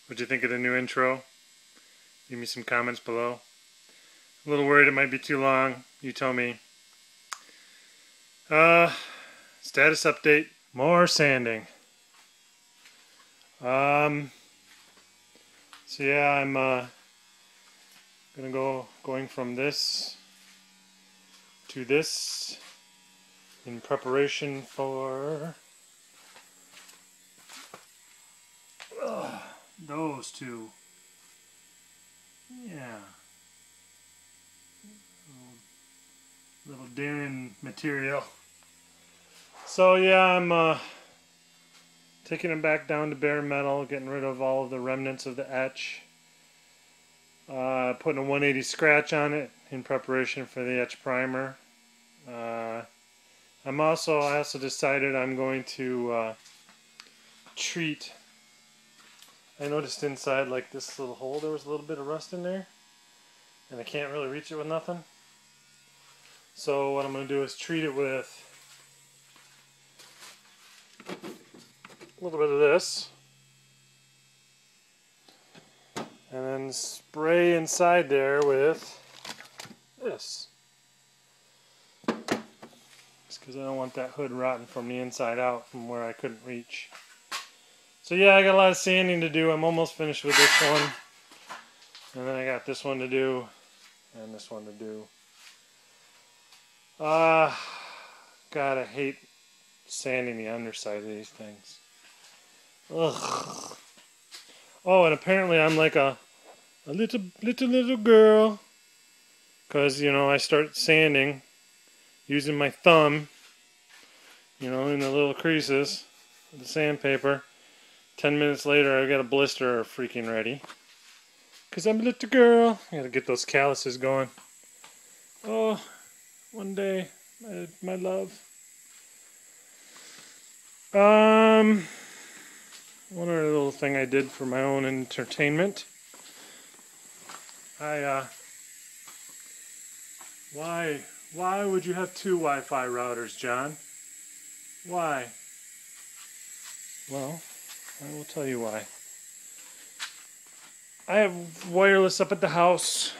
What'd you think of the new intro? Leave me some comments below. A little worried it might be too long. You tell me. Status update. More sanding. So yeah, I'm going from this to this in preparation for those two. Yeah. Little daring material. So yeah, I'm taking them back down to bare metal, getting rid of all of the remnants of the etch. Putting a 180 scratch on it in preparation for the etch primer. I also decided I'm going to treat. I noticed inside like this little hole there was a little bit of rust in there, and I can't really reach it with nothing. So what I'm going to do is treat it with a little bit of this, and then spray inside there with this. Just because I don't want that hood rotting from the inside out from where I couldn't reach. So yeah, I got a lot of sanding to do. I'm almost finished with this one. And then I got this one to do, and this one to do. God, I hate sanding the underside of these things. Ugh. Oh, and apparently I'm like a little girl, because you know I start sanding using my thumb, you know, in the little creases of the sandpaper. 10 minutes later, I got a blister freaking ready, because I'm a little girl. I gotta get those calluses going. Oh, one day, my love. One other little thing I did for my own entertainment. Why would you have two Wi-Fi routers, John? Why? Well, I will tell you why. I have wireless up at the house.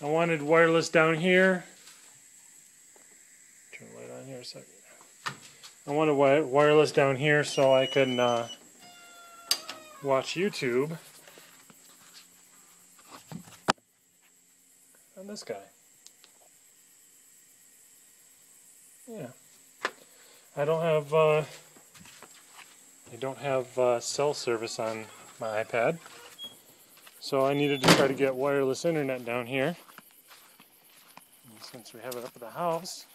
I wanted wireless down here. Turn the light on here a second. I wanted wireless down here so I can watch YouTube on this guy. Yeah. I don't have cell service on my iPad, so I needed to try to get wireless internet down here. And since we have it up at the house,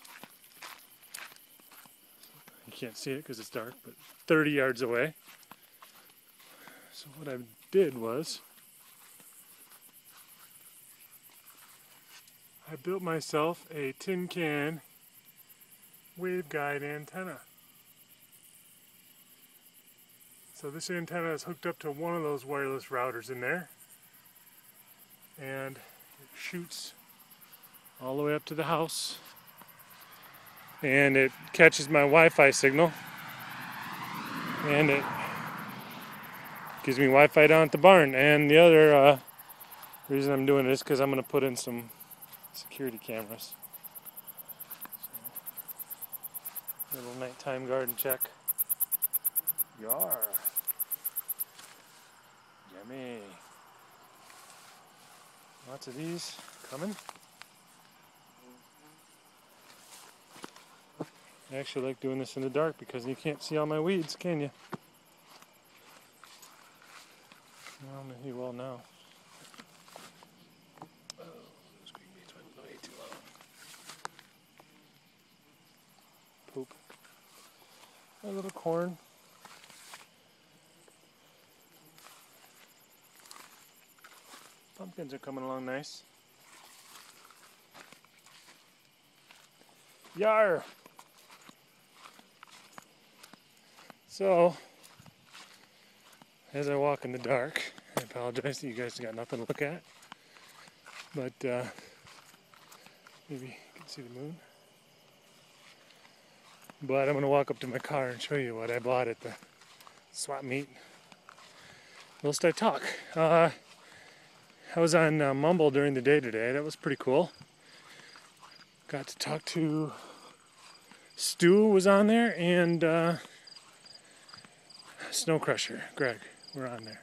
you can't see it because it's dark, but 30 yards away. So what I did was I built myself a tin can waveguide antenna. So this antenna is hooked up to one of those wireless routers in there, and it shoots all the way up to the house, and it catches my Wi-Fi signal, and it gives me Wi-Fi down at the barn. And the other reason I'm doing this is because I'm going to put in some security cameras. So, little nighttime garden check. Yar. Yummy. Lots of these coming. I actually like doing this in the dark because you can't see all my weeds, can you? Well, maybe you will now. Oh, those green beans went way too low. Poop. A little corn. Pumpkins are coming along nice. Yar! So, as I walk in the dark, I apologize that you guys got nothing to look at, but maybe you can see the moon. But I'm going to walk up to my car and show you what I bought at the swap meet. whilst I talk. I was on Mumble during the day today. That was pretty cool. Got to talk to Stu was on there, and Snow Crusher, Greg, were on there.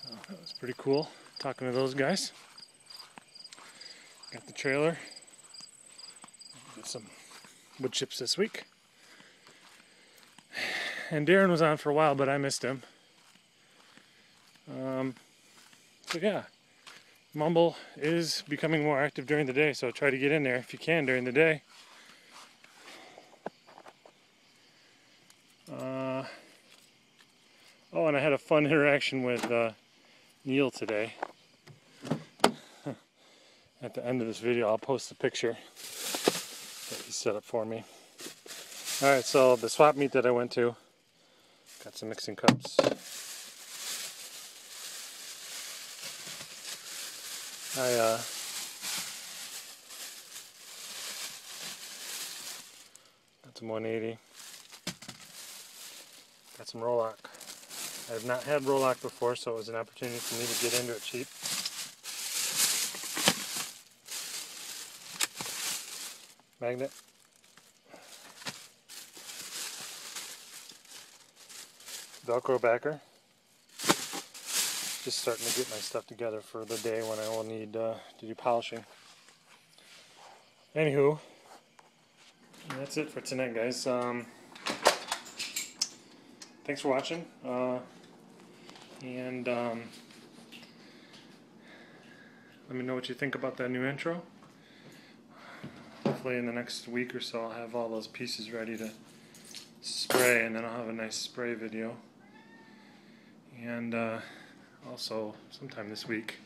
So that was pretty cool, talking to those guys. Got the trailer. Get some wood chips this week. And Darren was on for a while, but I missed him. So yeah, Mumble is becoming more active during the day, so try to get in there if you can during the day. Oh, and I had a fun interaction with Neil today. At the end of this video, I'll post a picture that he set up for me. Alright, so the swap meet that I went to, got some mixing cups. Got some 180. Got some Rolock. I have not had Rolock before, so it was an opportunity for me to get into it cheap. Magnet. Velcro backer. Just starting to get my stuff together for the day when I will need to do polishing. Anywho, that's it for tonight, guys. Thanks for watching, and let me know what you think about that new intro. Hopefully in the next week or so I'll have all those pieces ready to spray, and then I'll have a nice spray video. And also sometime this week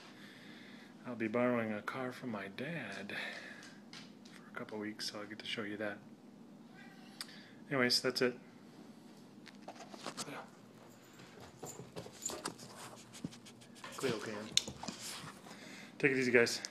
I'll be borrowing a car from my dad for a couple weeks, so I'll get to show you that. Anyways, that's it. Cleo can. Take it easy, guys.